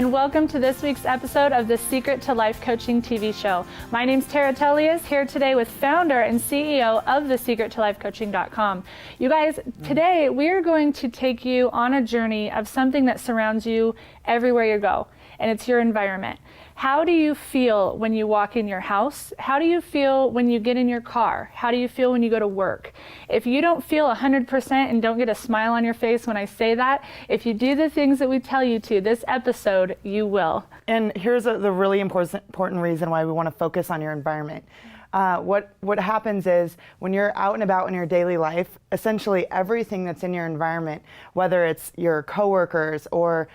and welcome to this week's episode of the Secret to Life Coaching TV show. My name's Tara Tellius, here today with founder and CEO of thesecrettolifecoaching.com. You guys, today we're going to take you on a journey of something that surrounds you everywhere you go, and it's your environment. How do you feel when you walk in your house? How do you feel when you get in your car? How do you feel when you go to work? If you don't feel 100% and don't get a smile on your face when I say that, if you do the things that we tell you to this episode, you will. And here's the really important reason why we want to focus on your environment. What happens is when you're out and about in your daily life, essentially everything that's in your environment, whether it's your coworkers or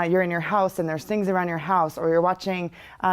you're in your house and there's things around your house, or you're watching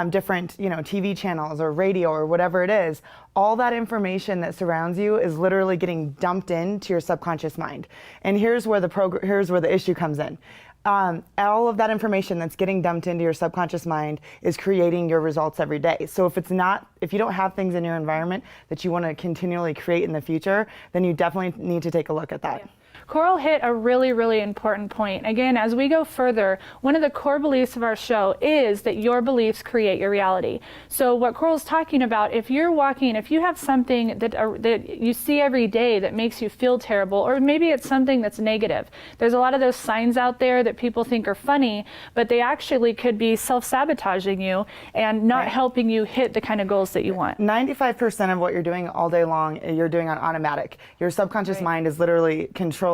different TV channels or radio or whatever it is, all that information that surrounds you is literally getting dumped into your subconscious mind. And here's where the issue comes in. All of that information that's getting dumped into your subconscious mind is creating your results every day. So if you don't have things in your environment that you want to continually create in the future, then you definitely need to take a look at that. Yeah. Coral hit a really, really important point. Again, as we go further, one of the core beliefs of our show is that your beliefs create your reality. So what Coral's talking about, if you have something that you see every day that makes you feel terrible, or maybe it's something that's negative. There's a lot of those signs out there that people think are funny, but they actually could be self-sabotaging you and not helping you hit the kind of goals that you want. 95% of what you're doing all day long, you're doing on automatic. Your subconscious mind is literally controlling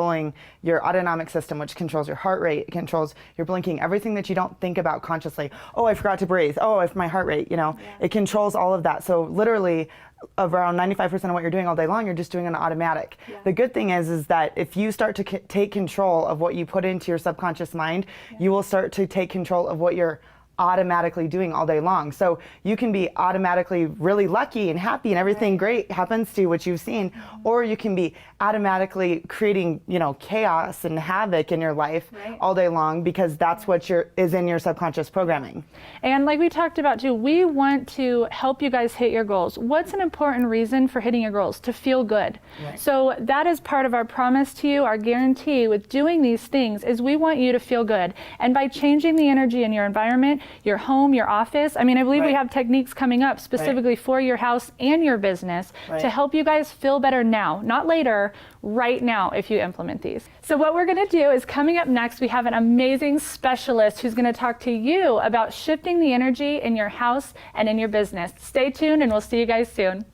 your autonomic system, which controls your heart rate, it controls your blinking, everything that you don't think about consciously. Oh, I forgot to breathe. Oh, if my heart rate, it controls all of that. So literally around 95% of what you're doing all day long, you're just doing on automatic. Yeah. The good thing is that if you start to take control of what you put into your subconscious mind, you will start to take control of what you're automatically doing all day long. So you can be automatically really lucky and happy and everything great happens to you, which you've seen, or you can be automatically creating, chaos and havoc in your life all day long, because that's what is in your subconscious programming. And like we talked about too, we want to help you guys hit your goals. What's an important reason for hitting your goals? To feel good. Right. So that is part of our promise to you, our guarantee with doing these things is we want you to feel good. And by changing the energy in your environment, your home, your office. I believe we have techniques coming up specifically for your house and your business to help you guys feel better now, not later, right now if you implement these. So what we're going to do is coming up next, we have an amazing specialist who's going to talk to you about shifting the energy in your house and in your business. Stay tuned and we'll see you guys soon.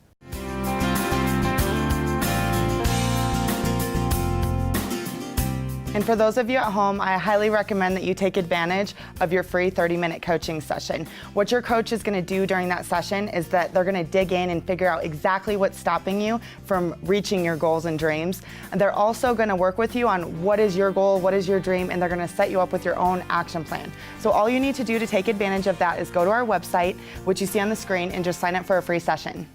And for those of you at home, I highly recommend that you take advantage of your free 30-minute coaching session. What your coach is going to do during that session is that they're going to dig in and figure out exactly what's stopping you from reaching your goals and dreams. And they're also going to work with you on what is your goal, what is your dream, and they're going to set you up with your own action plan. So all you need to do to take advantage of that is go to our website, which you see on the screen, and just sign up for a free session.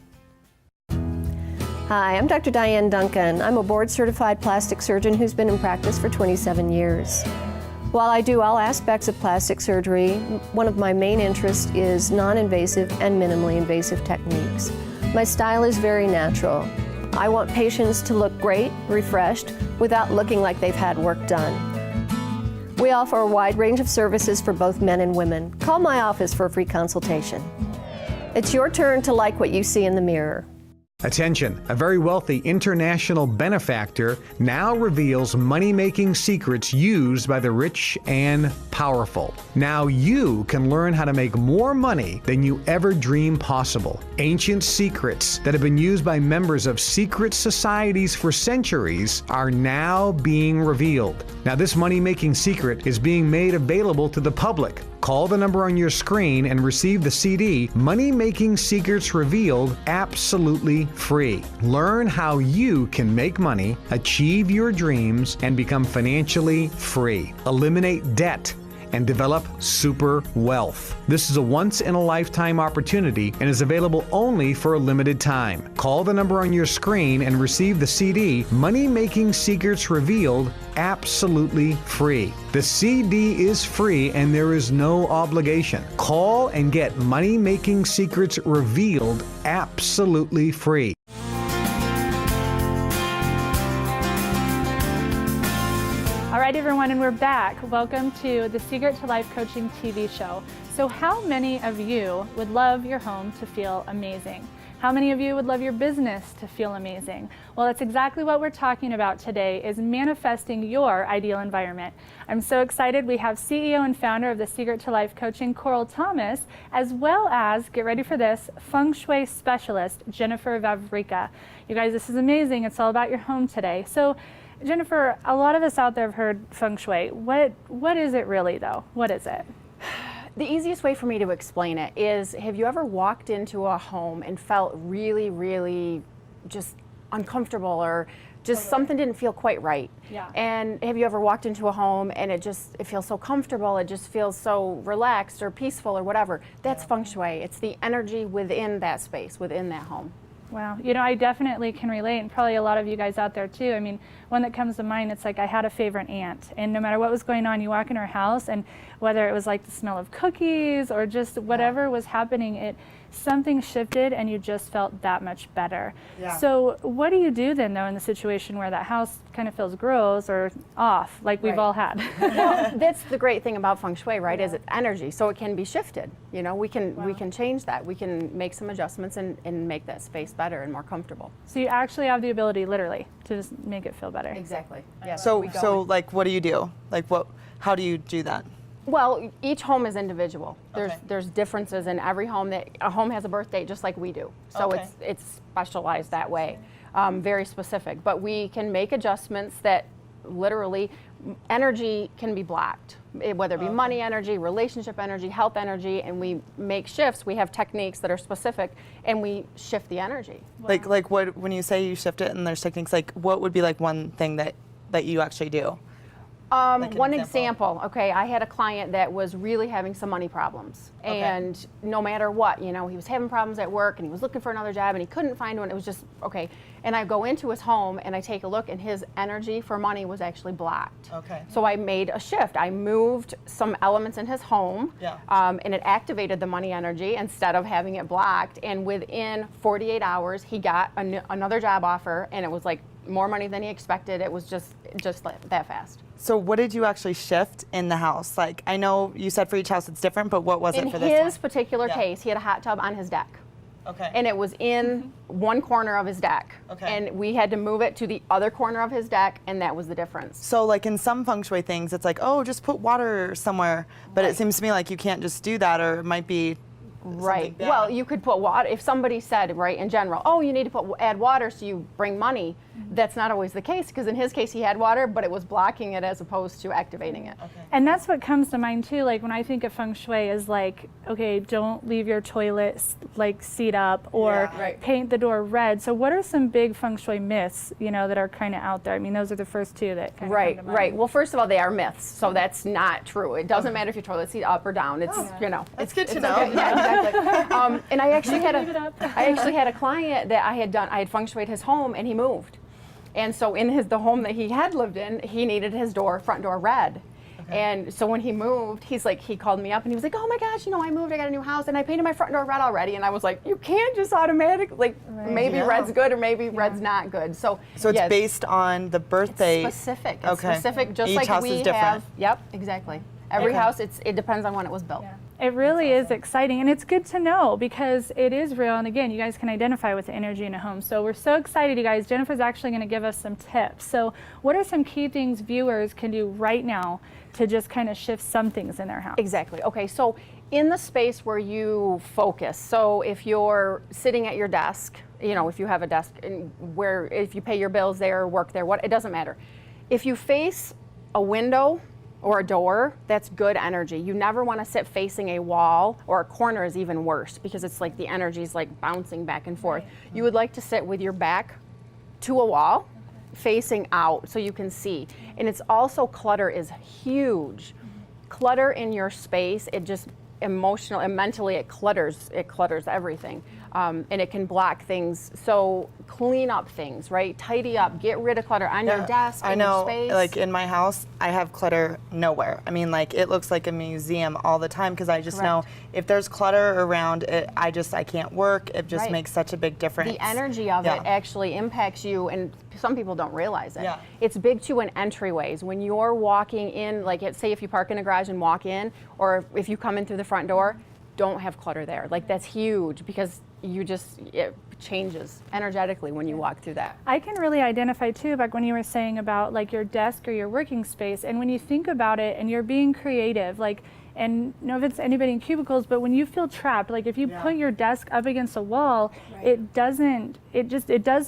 Hi, I'm Dr. Diane Duncan. I'm a board-certified plastic surgeon who's been in practice for 27 years. While I do all aspects of plastic surgery, one of my main interests is non-invasive and minimally invasive techniques. My style is very natural. I want patients to look great, refreshed, without looking like they've had work done. We offer a wide range of services for both men and women. Call my office for a free consultation. It's your turn to like what you see in the mirror. Attention, a very wealthy international benefactor now reveals money-making secrets used by the rich and powerful. Now you can learn how to make more money than you ever dreamed possible. Ancient secrets that have been used by members of secret societies for centuries are now being revealed. Now this money-making secret is being made available to the public. Call the number on your screen and receive the CD, Money Making Secrets Revealed, absolutely free. Learn how you can make money, achieve your dreams, and become financially free. Eliminate debt and develop super wealth. This is a once-in-a-lifetime opportunity and is available only for a limited time. Call the number on your screen and receive the CD, Money Making Secrets Revealed, absolutely free. The CD is free and there is no obligation. Call and get Money Making Secrets Revealed absolutely free. All right, right, everyone, and we're back. Welcome to the Secret to Life Coaching TV show. So how many of you would love your home to feel amazing? How many of you would love your business to feel amazing? Well, that's exactly what we're talking about today, is manifesting your ideal environment. I'm so excited. We have CEO and founder of the Secret to Life Coaching, Coral Thomas, as well as, get ready for this, feng shui specialist, Jennifer Vavrica. You guys, this is amazing. It's all about your home today. So, Jennifer, a lot of us out there have heard feng shui. What is it really, though? What is it? The easiest way for me to explain it is, have you ever walked into a home and felt really, really just uncomfortable, or just something didn't feel quite right? Yeah. And have you ever walked into a home and it feels so comfortable, it just feels so relaxed or peaceful or whatever? That's feng shui. It's the energy within that space, within that home. Wow. You know, I definitely can relate, and probably a lot of you guys out there too. I mean, one that comes to mind, it's like I had a favorite aunt, and no matter what was going on, you walk in her house, and whether it was like the smell of cookies or just whatever was happening, something shifted and you just felt that much better. Yeah. So what do you do then, though, in the situation where that house kind of feels gross or off, like we've Right. all had? Well, that's the great thing about feng shui, right? Is it's energy, so it can be shifted. You know, we can change that. We can make some adjustments and make that space better and more comfortable. So you actually have the ability, literally, to just make it feel better. Exactly. Yeah. So like, what do you do? Like, how do you do that? Well, each home is individual. Okay. There's differences in every home. A home has a birth date just like we do. So Okay. it's specialized that way, very specific. But we can make adjustments that literally, energy can be blocked, whether it be money energy, relationship energy, health energy, and we make shifts. We have techniques that are specific, and we shift the energy. Like what, when you say you shift it and there's techniques, like what would be like one thing that you actually do? Like an One example. example, okay, I had a client that was really having some money problems. Okay. And no matter what, you know, he was having problems at work and he was looking for another job and he couldn't find one. It was just, okay. And I go into his home and I take a look, and his energy for money was actually blocked. Okay. So I made a shift. I moved some elements in his home, Yeah. and it activated the money energy instead of having it blocked. And within 48 hours, he got another job offer, and it was like more money than he expected. It was just that fast. So what did you actually shift in the house? Like, I know you said for each house it's different, but what was it In for this one? his particular Yeah. case, he had a hot tub on his deck. Okay. And it was in one corner of his deck. Okay. And we had to move it to the other corner of his deck, and that was the difference. So like in some feng shui things, it's like, oh, just put water somewhere. But it seems to me like you can't just do that, or it might be Right. something bad. Well, you could put water. If somebody said, right, in general, oh, you need to add water so you bring money, that's not always the case, because in his case he had water, but it was blocking it as opposed to activating it. And that's what comes to mind too. Like when I think of feng shui, is like, okay, don't leave your toilet like seat up, or Yeah. Right. paint the door red. So what are some big feng shui myths, you know, that are kind of out there? I mean, those are the first two that kind of Right, come to mind. right. Well, first of all, they are myths, so that's not true. It doesn't matter if your toilet seat up or down. It's you know. That's good to it's know. okay. Yeah, exactly. And I actually Leave it up. I actually had a client that I had feng shuied his home, and he moved. And so in the home that he had lived in, he needed his front door red. And so when he moved, he called me up and he was like, oh my gosh, you know, I moved, I got a new house, and I painted my front door red already. And I was like, you can't just automatically, maybe Yeah. red's good or maybe red's not good. So it's yes, based on the birth date. specific. It's Okay. specific, just Each like house we is different. have. Yep, exactly. Every Okay. house, it depends on when it was built. Yeah. It really is exciting, and it's good to know because it is real. And again, you guys can identify with the energy in a home. So we're so excited, you guys. Jennifer's actually going to give us some tips. So what are some key things viewers can do right now to just kind of shift some things in their house? Exactly. Okay, so in the space where you focus, so if you're sitting at your desk, you know, if you have a desk if you pay your bills there, work there, it doesn't matter. If you face a window or a door, that's good energy. You never want to sit facing a wall, or a corner is even worse because it's like the energy is like bouncing back and forth. You would like to sit with your back to a wall, facing out so you can see. And it's also, clutter is huge. Clutter in your space, it just emotional and mentally it clutters everything. And it can block things. So clean up things, right? Tidy up, get rid of clutter on your desk, I in know, your space. like in my house, I have clutter nowhere. I mean, like it looks like a museum all the time because I just know if there's clutter around it, I can't work. It just makes such a big difference. The energy of it actually impacts you, and some people don't realize it. Yeah. It's big too in entryways. When you're walking in, like say if you park in a garage and walk in, or if you come in through the front door, don't have clutter there. Like that's huge because it changes energetically when you walk through that. I can really identify too, back when you were saying about like your desk or your working space, and when you think about it and you're being creative, like, and no offense to anybody in cubicles, but when you feel trapped, like if you put your desk up against a wall, it does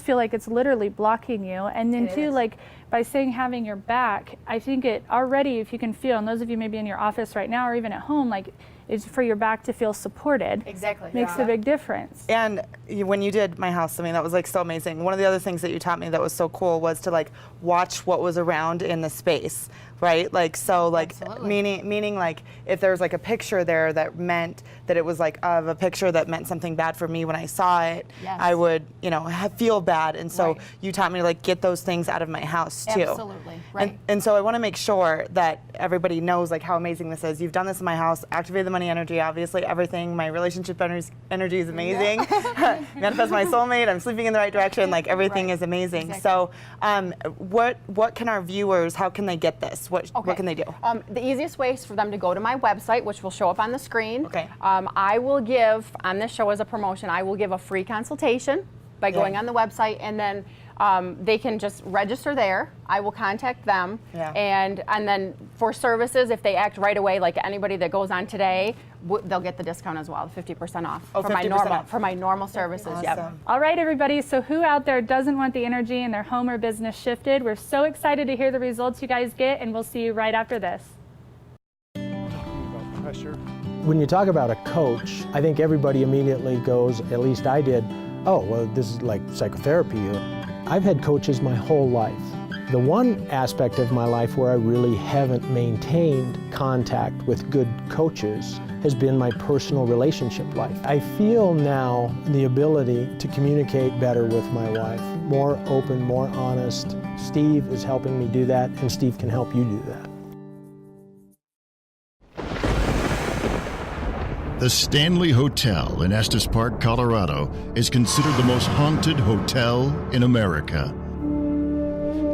feel like it's literally blocking you. And then too, like by saying having your back, I think it already, if you can feel, and those of you maybe in your office right now or even at home, like is for your back to feel supported. Exactly. Makes a big difference. And when you did my house, I mean, that was like so amazing. One of the other things that you taught me that was so cool was to like watch what was around in the space, right? Like, so like meaning like if there was like a picture there that meant that it was like of a picture that meant something bad for me when I saw it, I would, feel bad. And so you taught me to like get those things out of my house too. Absolutely. Right. And so I want to make sure that everybody knows like how amazing this is. You've done this in my house, activated the money energy, obviously everything. My relationship energy is amazing. Manifest my soulmate. I'm sleeping in the right direction. Like everything is amazing. Exactly. So what can our viewers, how can they get this? What can they do? The easiest way is for them to go to my website, which will show up on the screen. Okay. I will give, on this show as a promotion, I will give a free consultation by going on the website, and then they can just register there. I will contact them, and then for services, if they act right away, like anybody that goes on today, they'll get the discount as well, 50% off for 50% off. my normal services. Awesome. Yep. All right, everybody. So who out there doesn't want the energy in their home or business shifted? We're so excited to hear the results you guys get, and we'll see you right after this. When you talk about a coach, I think everybody immediately goes, at least I did, oh, well, this is like psychotherapy. I've had coaches my whole life. The one aspect of my life where I really haven't maintained contact with good coaches has been my personal relationship life. I feel now the ability to communicate better with my wife, more open, more honest. Steve is helping me do that, and Steve can help you do that. The Stanley Hotel in Estes Park, Colorado, is considered the most haunted hotel in America.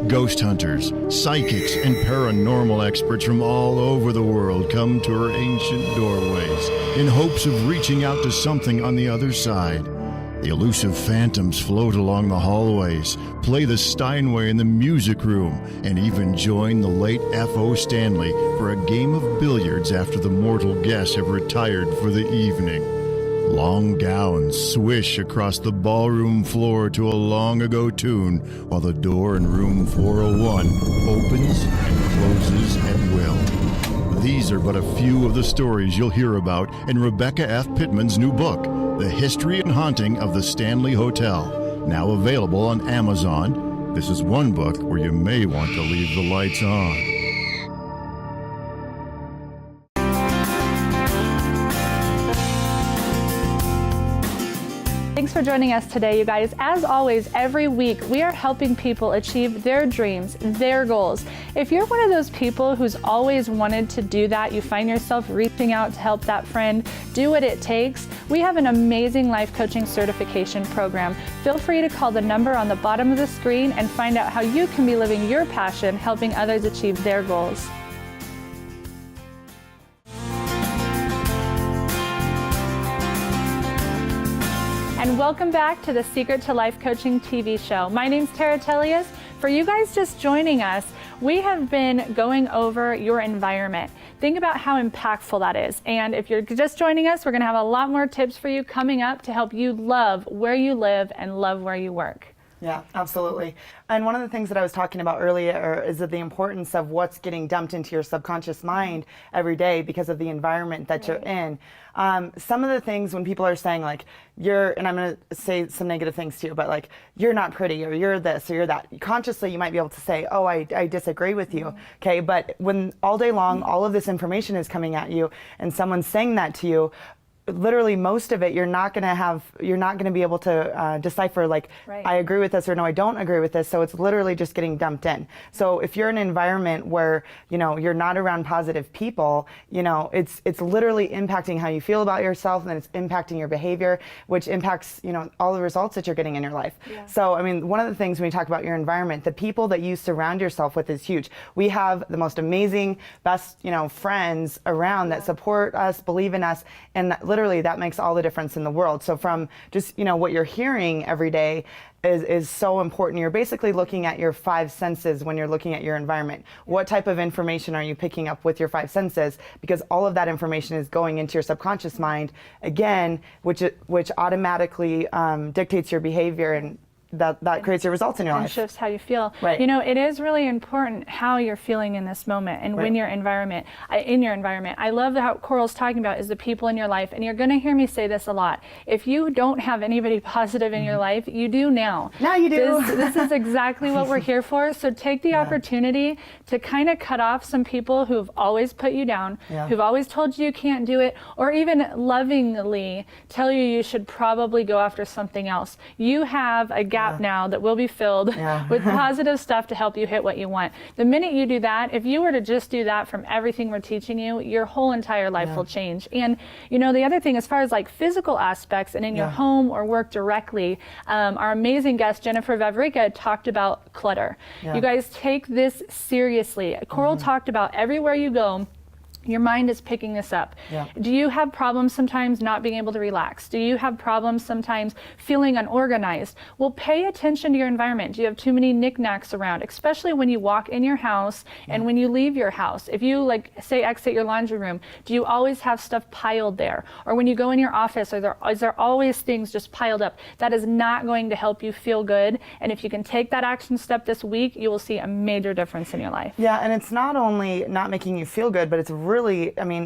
Ghost hunters, psychics, and paranormal experts from all over the world come to her ancient doorways in hopes of reaching out to something on the other side. The elusive phantoms float along the hallways, play the Steinway in the music room, and even join the late F.O. Stanley for a game of billiards after the mortal guests have retired for the evening. Long gowns swish across the ballroom floor to a long-ago tune, while the door in room 401 opens and closes at will. These are but a few of the stories you'll hear about in Rebecca F. Pittman's new book, The History and Haunting of the Stanley Hotel, now available on Amazon. This is one book where you may want to leave the lights on. Thanks for joining us today, you guys. As always, every week we are helping people achieve their dreams, their goals. If you're one of those people who's always wanted to do that, you find yourself reaching out to help that friend do what it takes, we have an amazing life coaching certification program. Feel free to call the number on the bottom of the screen and find out how you can be living your passion, helping others achieve their goals. And welcome back to the Secret to Life Coaching TV show. My name's Tara Tellius. For you guys just joining us, we have been going over your environment. Think about how impactful that is. And if you're just joining us, we're going to have a lot more tips for you coming up to help you love where you live and love where you work. Yeah, absolutely. And one of the things that I was talking about earlier is that the importance of what's getting dumped into your subconscious mind every day because of the environment that you're in. Some of the things when people are saying like, and I'm going to say some negative things to you, but like, you're not pretty, or you're this, or you're that. Consciously, you might be able to say, oh, I disagree with you. Okay, but when all day long, all of this information is coming at you and someone's saying that to you, literally most of it you're not going to be able to decipher, like, Right. I agree with this or no, I don't agree with this. So it's literally just getting dumped in. So if you're in an environment where, you're not around positive people, it's literally impacting how you feel about yourself, and then it's impacting your behavior, which impacts, all the results that you're getting in your life. Yeah. So, I mean, one of the things when you talk about your environment, the people that you surround yourself with is huge. We have the most amazing, best, friends around that support us, believe in us, and literally that makes all the difference in the world. So from just, what you're hearing every day is so important. You're basically looking at your 5 senses when you're looking at your environment. What type of information are you picking up with your 5 senses? Because all of that information is going into your subconscious mind, again, which automatically dictates your behavior, and that creates your results in your and life. shifts how you feel. Right. It is really important how you're feeling in this moment and when your environment, in your environment. I love how Coral's talking about is the people in your life, and you're going to hear me say this a lot. If you don't have anybody positive in your life, you do now. Now you do. This is exactly what we're here for. So take the opportunity to kind of cut off some people who've always put you down, who've always told you can't do it, or even lovingly tell you should probably go after something else. You have a gap now that will be filled with positive stuff to help you hit what you want. The minute you do that, if you were to just do that from everything we're teaching you, your whole entire life will change. And the other thing, as far as like physical aspects and in your home or work directly, our amazing guest Jennifer Vavrica talked about clutter. You guys take this seriously. Coral talked about everywhere you go, your mind is picking this up. Do you have problems sometimes not being able to relax? Do you have problems sometimes feeling unorganized? Well, pay attention to your environment. Do you have too many knickknacks around, especially when you walk in your house and when you leave your house? If you, like, say, exit your laundry room, do you always have stuff piled there? Or when you go in your office, is there always things just piled up? That is not going to help you feel good. And if you can take that action step this week, you will see a major difference in your life. Yeah, and it's not only not making you feel good, but it's really,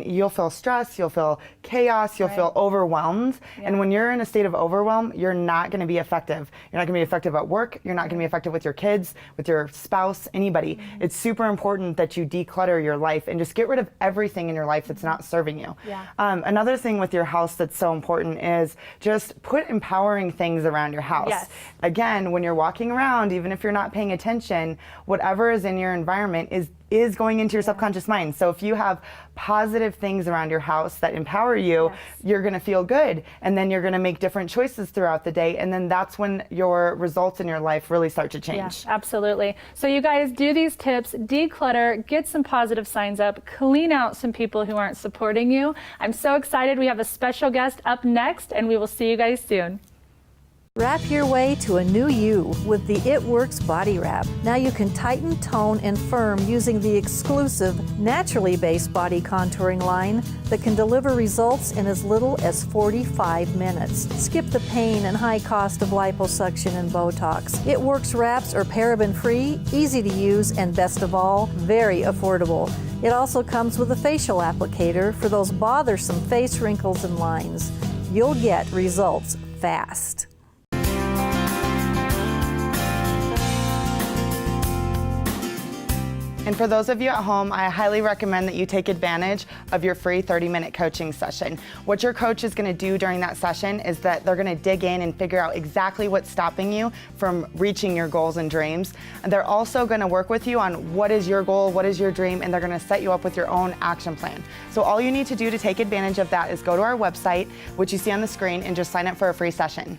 you'll feel stress, you'll feel chaos, you'll feel overwhelmed. And when you're in a state of overwhelm, you're not going to be effective. You're not going to be effective at work. You're not going to be effective with your kids, with your spouse, anybody. It's super important that you declutter your life and just get rid of everything in your life that's not serving you. Another thing with your house that's so important is just put empowering things around your house. Again, when you're walking around, even if you're not paying attention, whatever is in your environment is going into your subconscious mind. So if you have positive things around your house that empower you, you're going to feel good, and then you're going to make different choices throughout the day, and then that's when your results in your life really start to change. Absolutely. So you guys do these tips, declutter, get some positive signs up, clean out some people who aren't supporting you. I'm so excited. We have a special guest up next, and we will see you guys soon. Wrap your way to a new you with the It Works Body Wrap. Now you can tighten, tone, and firm using the exclusive, naturally based body contouring line that can deliver results in as little as 45 minutes. Skip the pain and high cost of liposuction and Botox. It Works wraps are paraben-free, easy to use, and best of all, very affordable. It also comes with a facial applicator for those bothersome face wrinkles and lines. You'll get results fast. And for those of you at home, I highly recommend that you take advantage of your free 30-minute coaching session. What your coach is going to do during that session is that they're going to dig in and figure out exactly what's stopping you from reaching your goals and dreams. And they're also going to work with you on what is your goal, what is your dream, and they're going to set you up with your own action plan. So all you need to do to take advantage of that is go to our website, which you see on the screen, and just sign up for a free session.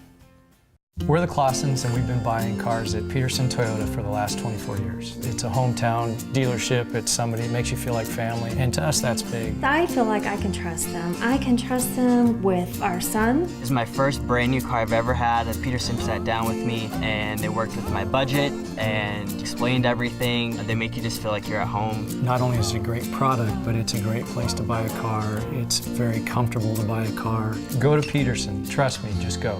We're the Clausens, and we've been buying cars at Peterson Toyota for the last 24 years. It's a hometown dealership. It's somebody that makes you feel like family, and to us, that's big. I feel like I can trust them. I can trust them with our son. This is my first brand new car I've ever had. Peterson sat down with me, and they worked with my budget and explained everything. They make you just feel like you're at home. Not only is it a great product, but it's a great place to buy a car. It's very comfortable to buy a car. Go to Peterson. Trust me, just go.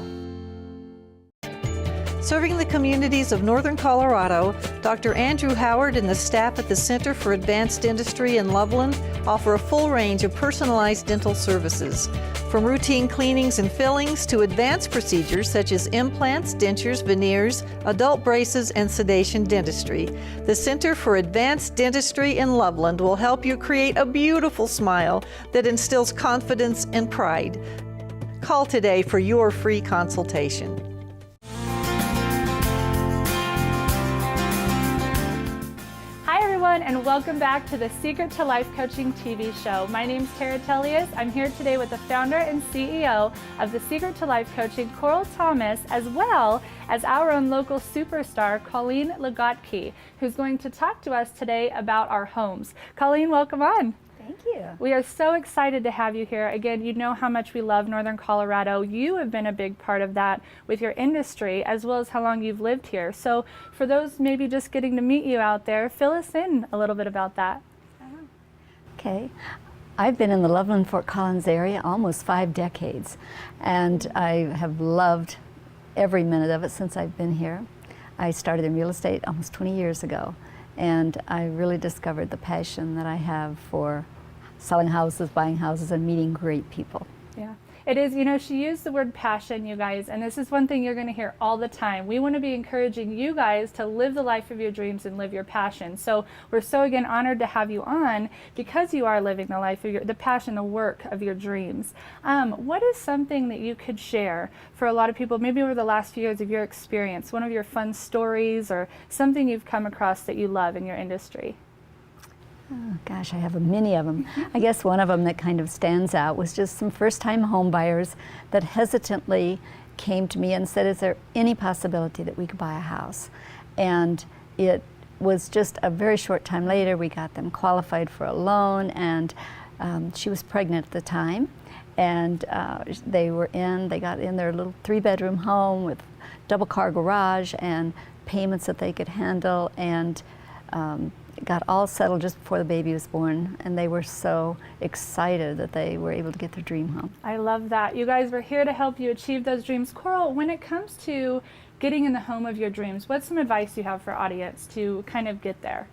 Serving the communities of northern Colorado, Dr. Andrew Howard and the staff at the Center for Advanced Dentistry in Loveland offer a full range of personalized dental services. From routine cleanings and fillings to advanced procedures such as implants, dentures, veneers, adult braces, and sedation dentistry. The Center for Advanced Dentistry in Loveland will help you create a beautiful smile that instills confidence and pride. Call today for your free consultation. And welcome back to the Secret to Life Coaching TV show. My name's Tara Tellius. I'm here today with the founder and CEO of the Secret to Life Coaching, Coral Thomas, as well as our own local superstar, Colleen Lagotke, who's going to talk to us today about our homes. Colleen, welcome on. Thank you. We are so excited to have you here. Again, you know how much we love Northern Colorado. You have been a big part of that with your industry, as well as how long you've lived here. So for those maybe just getting to meet you out there, fill us in a little bit about that. Okay. I've been in the Loveland-Fort Collins area almost 5 decades, and I have loved every minute of it since I've been here. I started in real estate almost 20 years ago, and I really discovered the passion that I have for selling houses, buying houses, and meeting great people. Yeah, it is. You know, she used the word passion, you guys, and this is one thing you're going to hear all the time. We want to be encouraging you guys to live the life of your dreams and live your passion. So we're so, again, honored to have you on because you are living the life of the passion, the work of your dreams. What is something that you could share for a lot of people, maybe over the last few years of your experience, one of your fun stories or something you've come across that you love in your industry? Oh, gosh, I have many of them. I guess one of them that kind of stands out was just some first-time home buyers that hesitantly came to me and said, is there any possibility that we could buy a house? And it was just a very short time later, we got them qualified for a loan, and she was pregnant at the time. And they got in their little 3-bedroom home with double-car garage and payments that they could handle, and got all settled just before the baby was born, and they were so excited that they were able to get their dream home. I love that. You guys, we're here to help you achieve those dreams. Coral, when it comes to getting in the home of your dreams, what's some advice you have for audience to kind of get there?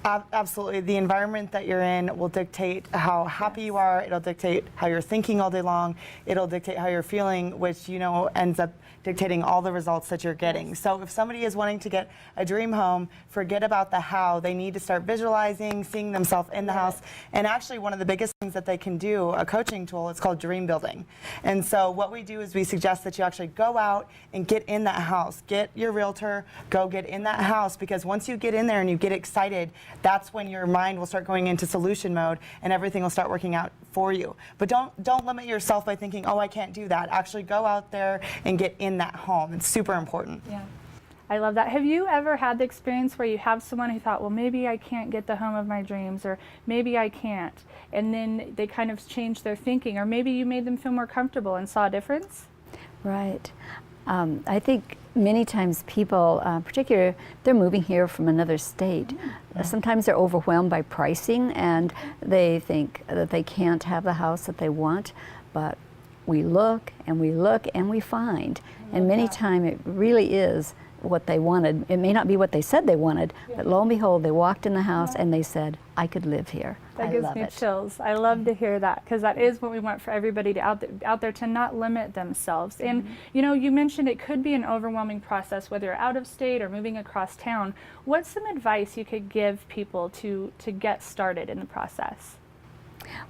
Absolutely. The environment that you're in will dictate how happy you are. It'll dictate how you're thinking all day long. It'll dictate how you're feeling, which, you know, ends up dictating all the results that you're getting. So if somebody is wanting to get a dream home, forget about the how. They need to start visualizing, seeing themselves in the house. And actually, one of the biggest things that they can do, a coaching tool, it's called dream building. And so what we do is we suggest that you actually go out and get in that house. Get your realtor, go get in that house, because once you get in there and you get excited, that's when your mind will start going into solution mode and everything will start working out for you. But don't limit yourself by thinking, oh, I can't do that. Actually go out there and get in that home. It's super important. Yeah. I love that. Have you ever had the experience where you have someone who thought, well, maybe I can't get the home of my dreams, or maybe I can't, and then they kind of changed their thinking, or maybe you made them feel more comfortable and saw a difference? Right. I think many times people, particularly they're moving here from another state, sometimes they're overwhelmed by pricing and they think that they can't have the house that they want, but we look and we look and we find, and many times it really is what they wanted. It may not be what they said they wanted, but lo and behold, they walked in the house and they said, I could live here. That gives me chills. I love to hear that, because that is what we want for everybody to out there to not limit themselves. And you know, you mentioned it could be an overwhelming process, whether you're out of state or moving across town. What's some advice you could give people to get started in the process?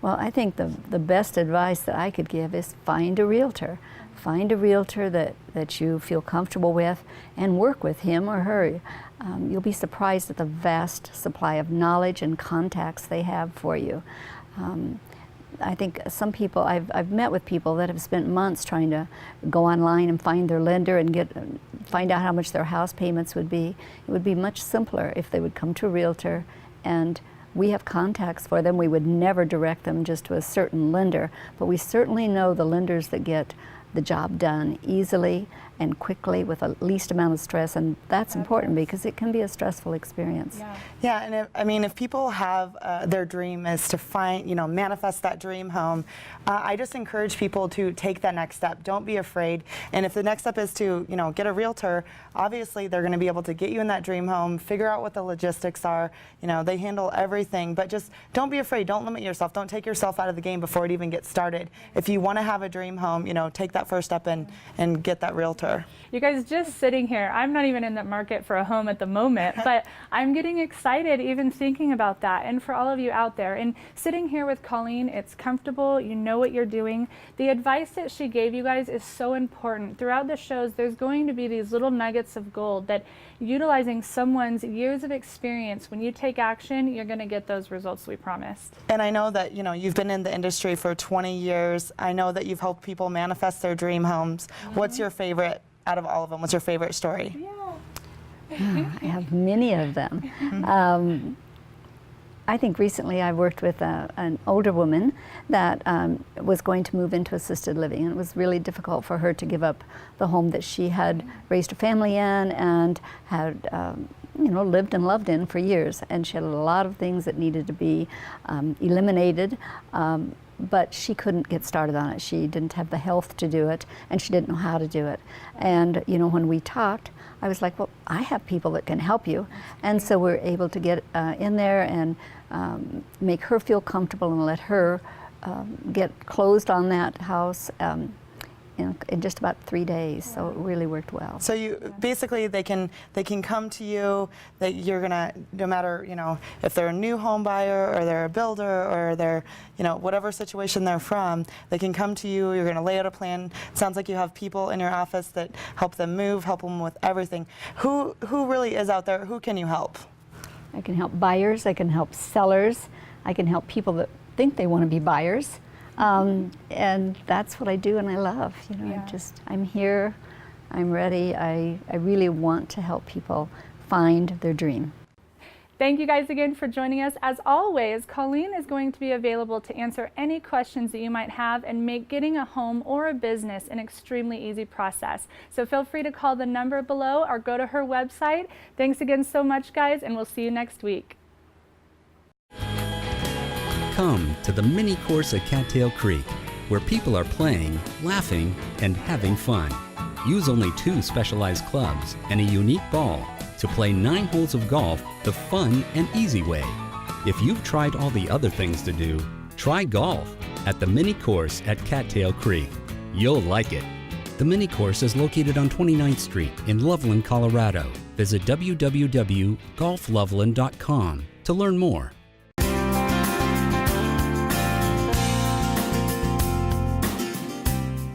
Well, I think the best advice that I could give is find a realtor. Find a realtor that you feel comfortable with and work with him or her. You'll be surprised at the vast supply of knowledge and contacts they have for you. I think some people, I've met with people that have spent months trying to go online and find their lender and find out how much their house payments would be. It would be much simpler if they would come to a realtor, and we have contacts for them. We would never direct them just to a certain lender, but we certainly know the lenders that get the job done easily and quickly with the least amount of stress, and that's important because it can be a stressful experience. Yeah, and if people have their dream is to manifest that dream home, I just encourage people to take that next step. Don't be afraid. And if the next step is to, get a realtor, obviously they're going to be able to get you in that dream home, figure out what the logistics are. They handle everything, but just don't be afraid. Don't limit yourself. Don't take yourself out of the game before it even gets started. If you want to have a dream home, take that that first step and get that realtor. You guys, just sitting here, I'm not even in the market for a home at the moment, but I'm getting excited even thinking about that. And for all of you out there, and sitting here with Colleen, it's comfortable, you know what you're doing. The advice that she gave you guys is so important. Throughout the shows, there's going to be these little nuggets of gold that utilizing someone's years of experience, when you take action, you're going to get those results we promised. And I know that, you know, you've been in the industry for 20 years. I know that you've helped people manifest their dream homes. What's your favorite out of all of them? What's your favorite story? I have many of them. I think recently I worked with an older woman that was going to move into assisted living, and it was really difficult for her to give up the home that she had raised a family in and had you know, lived and loved in for years. And she had a lot of things that needed to be eliminated, but she couldn't get started on it. She didn't have the health to do it, and she didn't know how to do it. And you know, when we talked, I was like, well, I have people that can help you. And so we're able to get in there and make her feel comfortable and let her get closed on that house in just about 3 days. So it really worked well. So you basically they can come to you, that you're gonna, no matter, you know, if they're a new home buyer or they're a builder or they're, you know, whatever situation they're from, they can come to you. You're gonna lay out a plan. It sounds like you have people in your office that help them move, help them with everything. Who really is out there? Who can you help? I can help buyers, I can help sellers, I can help people that think they want to be buyers. And that's what I do and I love. You know, I'm here, I'm ready. I really want to help people find their dream. Thank you guys again for joining us. As always, Colleen is going to be available to answer any questions that you might have and make getting a home or a business an extremely easy process. So feel free to call the number below or go to her website. Thanks again so much, guys, and we'll see you next week. Come to the mini course at Cattail Creek, where people are playing, laughing, and having fun. Use only 2 specialized clubs and a unique ball to play 9 holes of golf the fun and easy way. If you've tried all the other things to do, try golf at the mini course at Cattail Creek. You'll like it. The mini course is located on 29th Street in Loveland, Colorado. Visit www.golfloveland.com to learn more.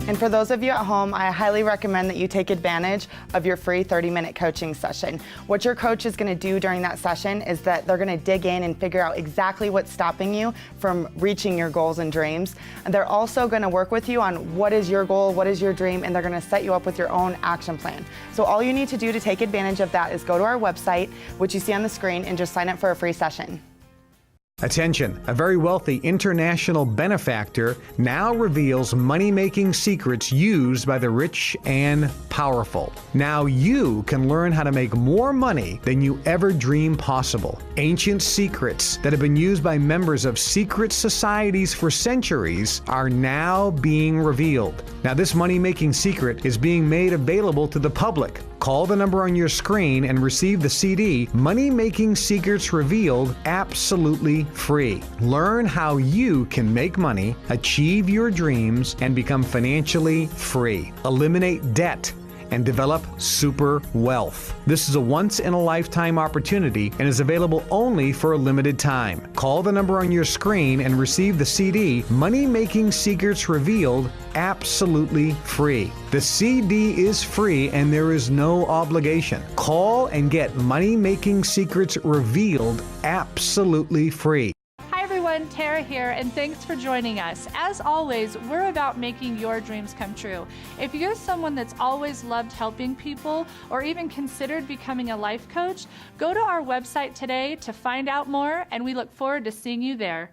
And for those of you at home, I highly recommend that you take advantage of your free 30-minute coaching session. What your coach is going to do during that session is that they're going to dig in and figure out exactly what's stopping you from reaching your goals and dreams. And they're also going to work with you on what is your goal, what is your dream, and they're going to set you up with your own action plan. So all you need to do to take advantage of that is go to our website, which you see on the screen, and just sign up for a free session. Attention, a very wealthy international benefactor now reveals money-making secrets used by the rich and powerful. Now you can learn how to make more money than you ever dreamed possible. Ancient secrets that have been used by members of secret societies for centuries are now being revealed. Now this money-making secret is being made available to the public. Call the number on your screen and receive the CD, Money Making Secrets Revealed, absolutely free. Learn how you can make money, achieve your dreams, and become financially free. Eliminate debt and develop super wealth. This is a once-in-a-lifetime opportunity and is available only for a limited time. Call the number on your screen and receive the CD, Money Making Secrets Revealed, absolutely free. The CD is free and there is no obligation. Call and get Money Making Secrets Revealed absolutely free. Tara here, and thanks for joining us. As always, we're about making your dreams come true. If you're someone that's always loved helping people or even considered becoming a life coach, go to our website today to find out more, and we look forward to seeing you there.